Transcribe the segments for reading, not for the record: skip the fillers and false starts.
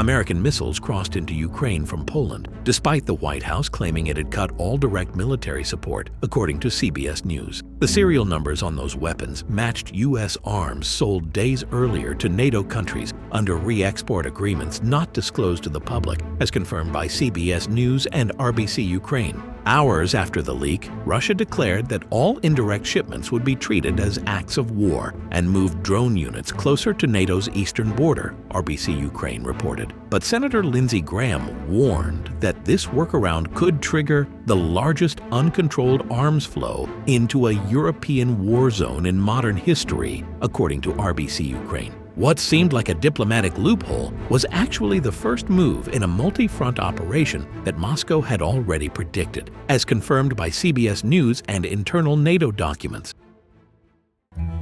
American missiles crossed into Ukraine from Poland, despite the White House claiming it had cut all direct military support, according to CBS News. The serial numbers on those weapons matched U.S. arms sold days earlier to NATO countries under re-export agreements not disclosed to the public, as confirmed by CBS News and RBC Ukraine. Hours after the leak, Russia declared that all indirect shipments would be treated as acts of war and moved drone units closer to NATO's eastern border, RBC Ukraine reported. But Senator Lindsey Graham warned that this workaround could trigger the largest uncontrolled arms flow into a European war zone in modern history, according to RBC Ukraine. What seemed like a diplomatic loophole was actually the first move in a multi-front operation that Moscow had already predicted, as confirmed by CBS News and internal NATO documents.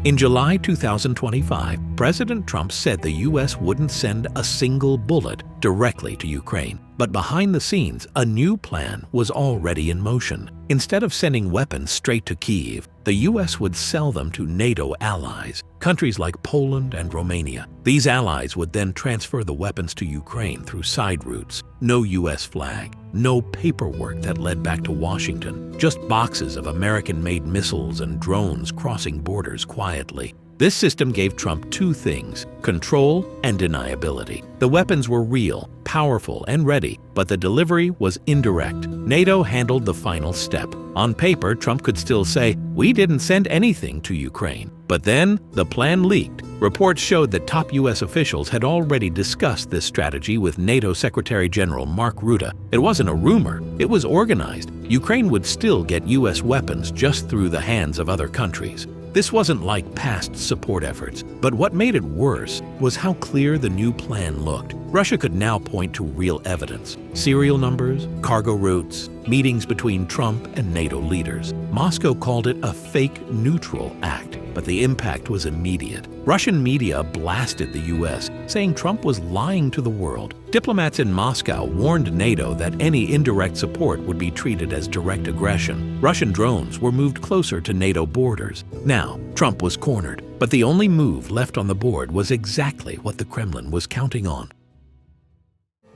In July 2025, President Trump said the U.S. wouldn't send a single bullet directly to Ukraine. But behind the scenes, a new plan was already in motion. Instead of sending weapons straight to Kyiv, the U.S. would sell them to NATO allies, countries like Poland and Romania. These allies would then transfer the weapons to Ukraine through side routes. No U.S. flag, no paperwork that led back to Washington, just boxes of American-made missiles and drones crossing borders quietly. This system gave Trump two things: control and deniability. The weapons were real, powerful, and ready, but the delivery was indirect. NATO handled the final step. On paper, Trump could still say, "We didn't send anything to Ukraine." But then, the plan leaked. Reports showed that top U.S. officials had already discussed this strategy with NATO Secretary General Mark Rutte. It wasn't a rumor, it was organized. Ukraine would still get U.S. weapons just through the hands of other countries. This wasn't like past support efforts, but what made it worse was how clear the new plan looked. Russia could now point to real evidence: serial numbers, cargo routes, meetings between Trump and NATO leaders. Moscow called it a fake neutral act, but the impact was immediate. Russian media blasted the U.S., saying Trump was lying to the world. Diplomats in Moscow warned NATO that any indirect support would be treated as direct aggression. Russian drones were moved closer to NATO borders. Now, Trump was cornered, but the only move left on the board was exactly what the Kremlin was counting on.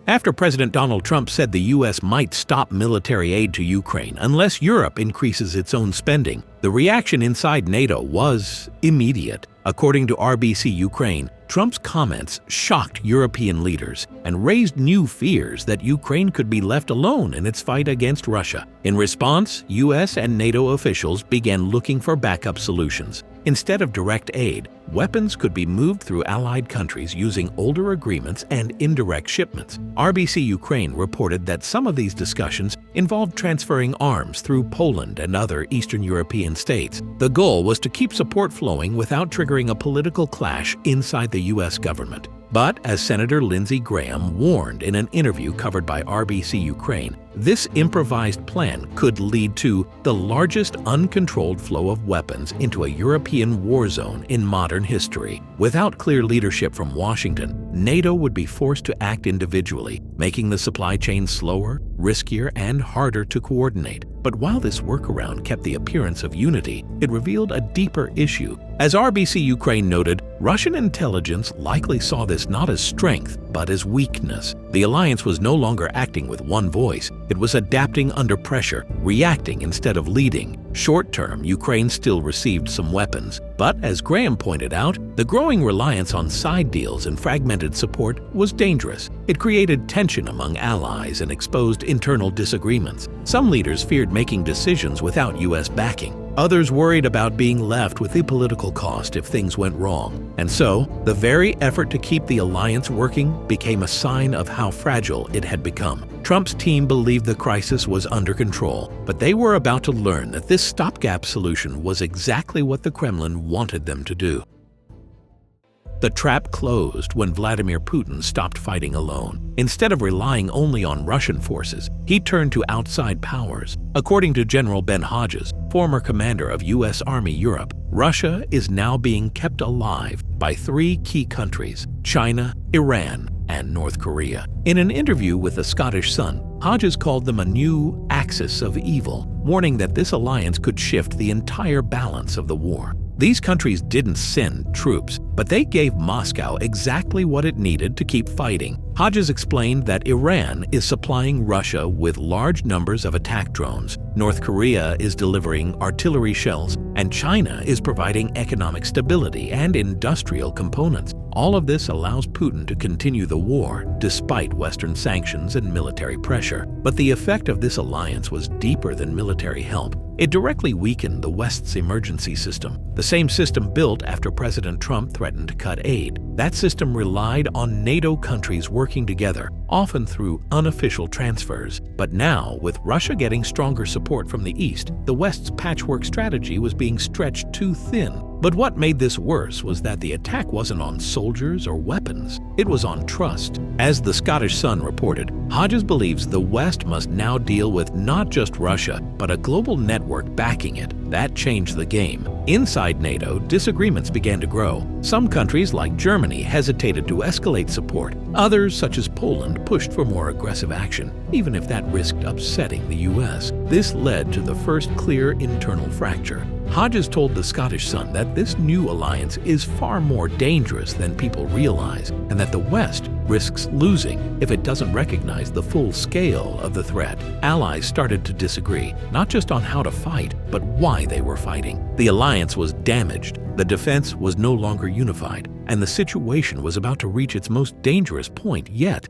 After President Donald Trump said the U.S. might stop military aid to Ukraine unless Europe increases its own spending, the reaction inside NATO was immediate. According to RBC Ukraine, Trump's comments shocked European leaders and raised new fears that Ukraine could be left alone in its fight against Russia. In response, U.S. and NATO officials began looking for backup solutions. Instead of direct aid, weapons could be moved through allied countries using older agreements and indirect shipments. RBC Ukraine reported that some of these discussions involved transferring arms through Poland and other Eastern European states. The goal was to keep support flowing without triggering a political clash inside the U.S. government. But as Senator Lindsey Graham warned in an interview covered by RBC Ukraine, this improvised plan could lead to the largest uncontrolled flow of weapons into a European war zone in modern history. Without clear leadership from Washington, NATO would be forced to act individually, making the supply chain slower, riskier, and harder to coordinate. But while this workaround kept the appearance of unity, it revealed a deeper issue. As RBC Ukraine noted, Russian intelligence likely saw this not as strength, but as weakness. The alliance was no longer acting with one voice. It was adapting under pressure, reacting instead of leading. Short-term, Ukraine still received some weapons. But as Graham pointed out, the growing reliance on side deals and fragmented support was dangerous. It created tension among allies and exposed internal disagreements. Some leaders feared making decisions without U.S. backing. Others worried about being left with the political cost if things went wrong. And so, the very effort to keep the alliance working became a sign of how fragile it had become. Trump's team believed the crisis was under control, but they were about to learn that this stopgap solution was exactly what the Kremlin wanted them to do. The trap closed when Vladimir Putin stopped fighting alone. Instead of relying only on Russian forces, he turned to outside powers. According to General Ben Hodges, former commander of U.S. Army Europe, Russia is now being kept alive by three key countries: China, Iran, and North Korea. In an interview with the Scottish Sun, Hodges called them a new axis of evil, warning that this alliance could shift the entire balance of the war. These countries didn't send troops, but they gave Moscow exactly what it needed to keep fighting. Hodges explained that Iran is supplying Russia with large numbers of attack drones, North Korea is delivering artillery shells, and China is providing economic stability and industrial components. All of this allows Putin to continue the war despite Western sanctions and military pressure. But the effect of this alliance was deeper than military help. It directly weakened the West's emergency system, the same system built after President Trump threatened to cut aid. That system relied on NATO countries working together, often through unofficial transfers. But now, with Russia getting stronger support from the East, the West's patchwork strategy was being stretched too thin. But what made this worse was that the attack wasn't on soldiers or weapons, it was on trust. As the Scottish Sun reported, Hodges believes the West must now deal with not just Russia, but a global network backing it. That changed the game. Inside NATO, disagreements began to grow. Some countries, like Germany, hesitated to escalate support. Others, such as Poland, pushed for more aggressive action, even if that risked upsetting the US. This led to the first clear internal fracture. Hodges told the Scottish Sun that this new alliance is far more dangerous than people realize, and that the West risks losing if it doesn't recognize the full scale of the threat. Allies started to disagree, not just on how to fight, but why they were fighting. The alliance was damaged, the defense was no longer unified, and the situation was about to reach its most dangerous point yet.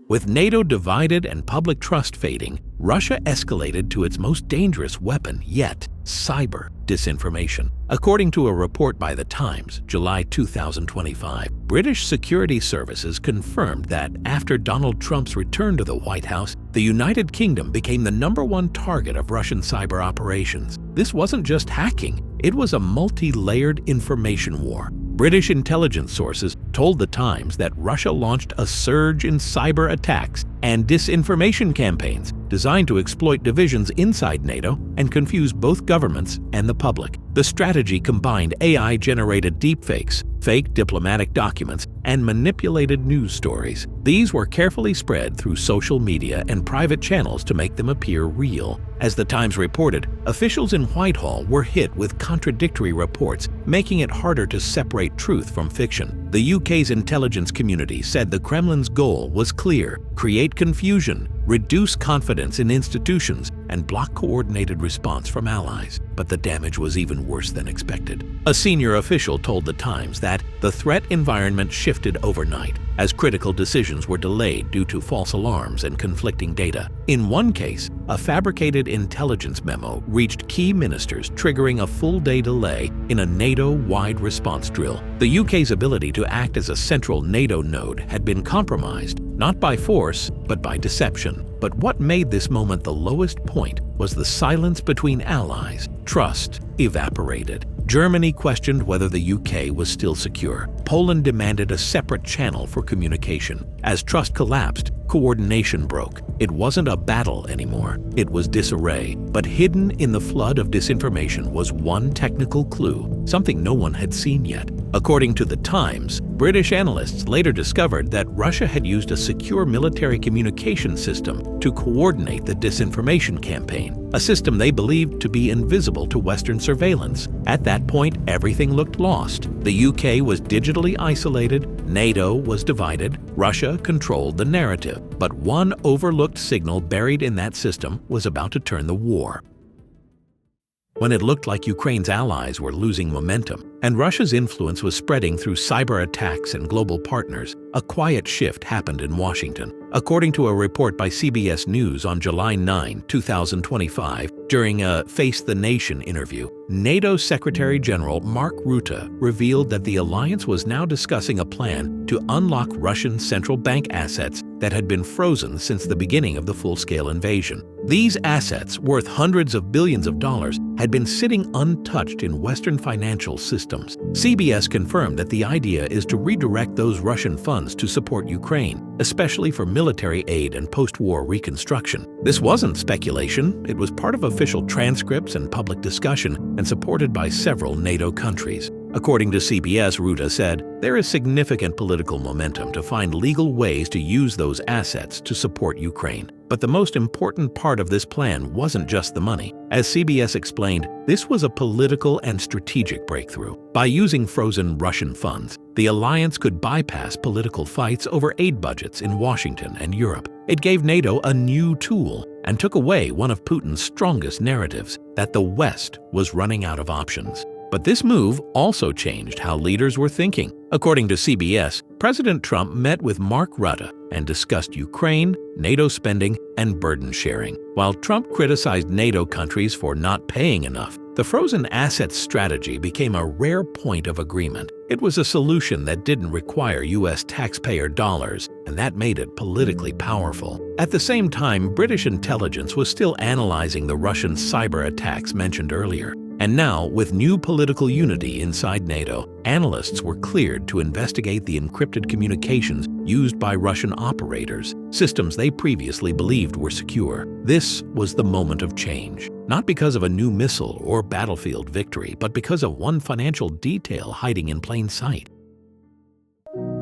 With NATO divided and public trust fading, Russia escalated to its most dangerous weapon yet, cyber disinformation. According to a report by The Times, July 2025, British security services confirmed that after Donald Trump's return to the White House, the United Kingdom became the #1 target of Russian cyber operations. This wasn't just hacking, it was a multi-layered information war. British intelligence sources told The Times that Russia launched a surge in cyber attacks and disinformation campaigns designed to exploit divisions inside NATO and confuse both governments and the public. The strategy combined AI-generated deepfakes, fake diplomatic documents, and manipulated news stories. These were carefully spread through social media and private channels to make them appear real. As The Times reported, officials in Whitehall were hit with contradictory reports, making it harder to separate truth from fiction. The UK's intelligence community said the Kremlin's goal was clear: create confusion, reduce confidence in institutions, and block coordinated response from allies. But the damage was even worse than expected. A senior official told The Times that the threat environment shifted overnight as critical decisions were delayed due to false alarms and conflicting data. In one case, a fabricated intelligence memo reached key ministers, triggering a full-day delay in a NATO-wide response drill. The UK's ability to act as a central NATO node had been compromised, not by force, but by deception. But what made this moment the lowest point was the silence between allies. Trust evaporated. Germany questioned whether the UK was still secure. Poland demanded a separate channel for communication. As trust collapsed, coordination broke. It wasn't a battle anymore, it was disarray. But hidden in the flood of disinformation was one technical clue, something no one had seen yet. According to The Times, British analysts later discovered that Russia had used a secure military communication system to coordinate the disinformation campaign, a system they believed to be invisible to Western surveillance. At that point, everything looked lost. The UK was digitally isolated, NATO was divided, Russia controlled the narrative. But one overlooked signal buried in that system was about to turn the war. When it looked like Ukraine's allies were losing momentum and Russia's influence was spreading through cyber attacks and global partners, a quiet shift happened in Washington. According to a report by CBS News on July 9, 2025, during a Face the Nation interview, NATO Secretary General Mark Rutte revealed that the alliance was now discussing a plan to unlock Russian central bank assets that had been frozen since the beginning of the full-scale invasion. These assets, worth hundreds of billions of dollars, had been sitting untouched in Western financial systems. CBS confirmed that the idea is to redirect those Russian funds to support Ukraine, especially for military aid and post-war reconstruction. This wasn't speculation, it was part of official transcripts and public discussion and supported by several NATO countries. According to CBS, Rutte said, "There is significant political momentum to find legal ways to use those assets to support Ukraine. But the most important part of this plan wasn't just the money. As CBS explained, this was a political and strategic breakthrough. By using frozen Russian funds, the alliance could bypass political fights over aid budgets in Washington and Europe. It gave NATO a new tool and took away one of Putin's strongest narratives, that the West was running out of options. But this move also changed how leaders were thinking. According to CBS, President Trump met with Mark Rutte and discussed Ukraine, NATO spending, and burden sharing. While Trump criticized NATO countries for not paying enough, the frozen assets strategy became a rare point of agreement. It was a solution that didn't require U.S. taxpayer dollars, and that made it politically powerful. At the same time, British intelligence was still analyzing the Russian cyber attacks mentioned earlier. And now, with new political unity inside NATO, analysts were cleared to investigate the encrypted communications used by Russian operators, systems they previously believed were secure. This was the moment of change, not because of a new missile or battlefield victory, but because of one financial detail hiding in plain sight.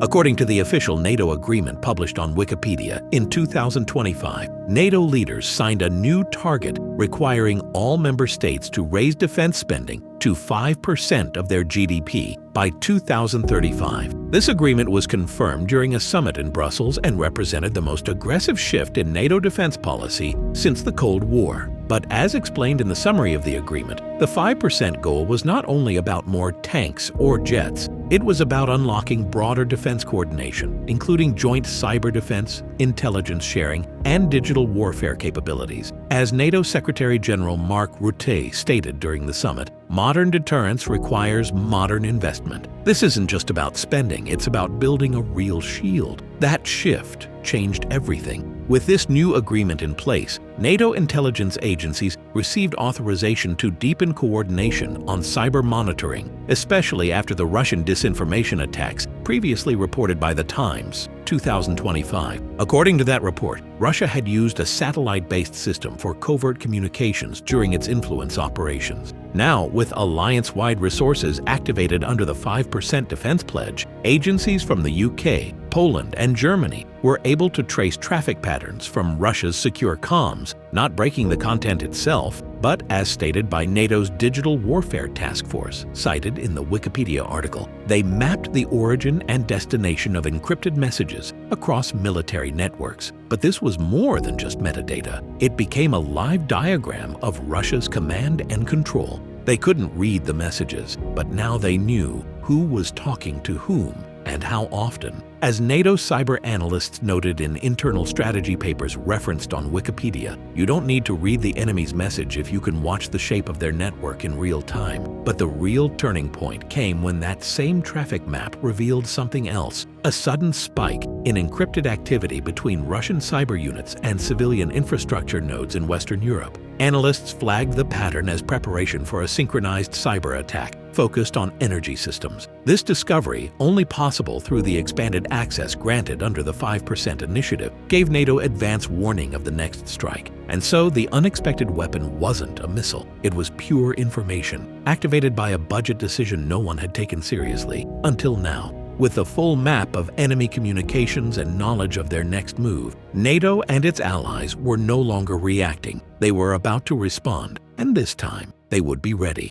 According to the official NATO agreement published on Wikipedia, in 2025, NATO leaders signed a new target requiring all member states to raise defense spending to 5% of their GDP by 2035. This agreement was confirmed during a summit in Brussels and represented the most aggressive shift in NATO defense policy since the Cold War. But as explained in the summary of the agreement, the 5% goal was not only about more tanks or jets. It was about unlocking broader defense coordination, including joint cyber defense, intelligence sharing, and digital warfare capabilities. As NATO Secretary General Mark Rutte stated during the summit, modern deterrence requires modern investment. This isn't just about spending, it's about building a real shield. That shift changed everything. With this new agreement in place, NATO intelligence agencies received authorization to deepen coordination on cyber monitoring, especially after the Russian disinformation attacks previously reported by The Times, 2025. According to that report, Russia had used a satellite-based system for covert communications during its influence operations. Now, with alliance-wide resources activated under the 5% defense pledge, agencies from the UK, Poland, and Germany were able to trace traffic patterns from Russia's secure comms, not breaking the content itself, but as stated by NATO's Digital Warfare Task Force, cited in the Wikipedia article, they mapped the origin and destination of encrypted messages across military networks. But this was more than just metadata. It became a live diagram of Russia's command and control. They couldn't read the messages, but now they knew who was talking to whom and how often. As NATO cyber analysts noted in internal strategy papers referenced on Wikipedia, you don't need to read the enemy's message if you can watch the shape of their network in real time. But the real turning point came when that same traffic map revealed something else, a sudden spike in encrypted activity between Russian cyber units and civilian infrastructure nodes in Western Europe. Analysts flagged the pattern as preparation for a synchronized cyber attack focused on energy systems. This discovery, only possible through the expanded access granted under the 5% initiative, gave NATO advance warning of the next strike. And so the unexpected weapon wasn't a missile. It was pure information, activated by a budget decision no one had taken seriously until now. With a full map of enemy communications and knowledge of their next move, NATO and its allies were no longer reacting. They were about to respond, and this time they would be ready.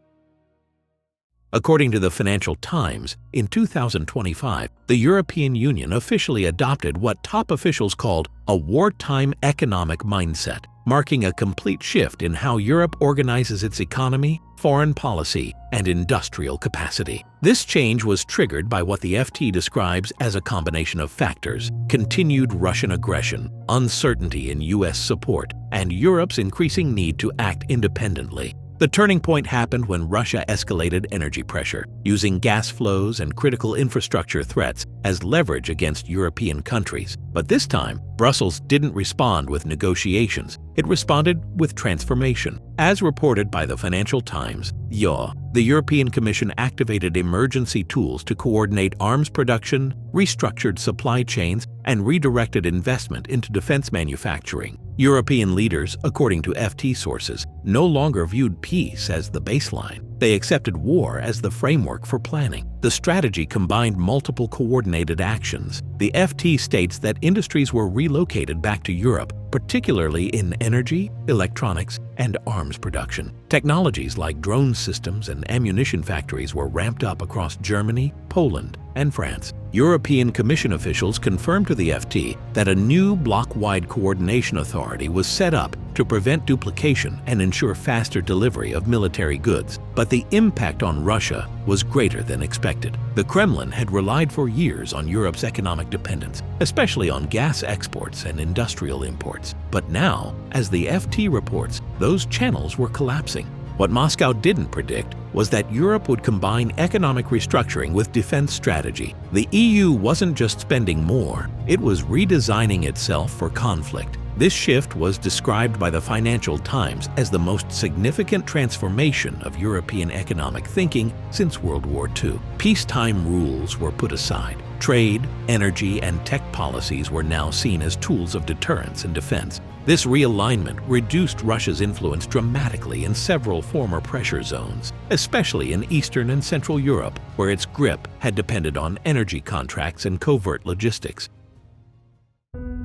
According to the Financial Times, in 2025, the European Union officially adopted what top officials called a wartime economic mindset, marking a complete shift in how Europe organizes its economy, foreign policy, and industrial capacity. This change was triggered by what the FT describes as a combination of factors: continued Russian aggression, uncertainty in U.S. support, and Europe's increasing need to act independently. The turning point happened when Russia escalated energy pressure, using gas flows and critical infrastructure threats as leverage against European countries. But this time, Brussels didn't respond with negotiations. It responded with transformation. As reported by the Financial Times, the European Commission activated emergency tools to coordinate arms production, restructured supply chains, and redirected investment into defense manufacturing. European leaders, according to FT sources, no longer viewed peace as the baseline. They accepted war as the framework for planning. The strategy combined multiple coordinated actions. The FT states that industries were relocated back to Europe, particularly in energy, electronics, and arms production. Technologies like drone systems and ammunition factories were ramped up across Germany, Poland, and France. European Commission officials confirmed to the FT that a new bloc-wide coordination authority was set up to prevent duplication and ensure faster delivery of military goods. But the impact on Russia was greater than expected. The Kremlin had relied for years on Europe's economic dependence, especially on gas exports and industrial imports. But now, as the FT reports, those channels were collapsing. What Moscow didn't predict was that Europe would combine economic restructuring with defense strategy. The EU wasn't just spending more, it was redesigning itself for conflict. This shift was described by the Financial Times as the most significant transformation of European economic thinking since World War II. Peacetime rules were put aside. Trade, energy, and tech policies were now seen as tools of deterrence and defense. This realignment reduced Russia's influence dramatically in several former pressure zones, especially in Eastern and Central Europe, where its grip had depended on energy contracts and covert logistics.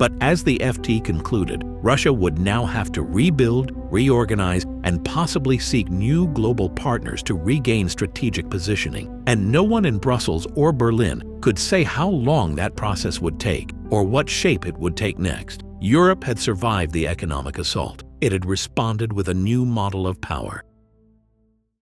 But as the FT concluded, Russia would now have to rebuild, reorganize, and possibly seek new global partners to regain strategic positioning. And no one in Brussels or Berlin could say how long that process would take or what shape it would take next. Europe had survived the economic assault. It had responded with a new model of power,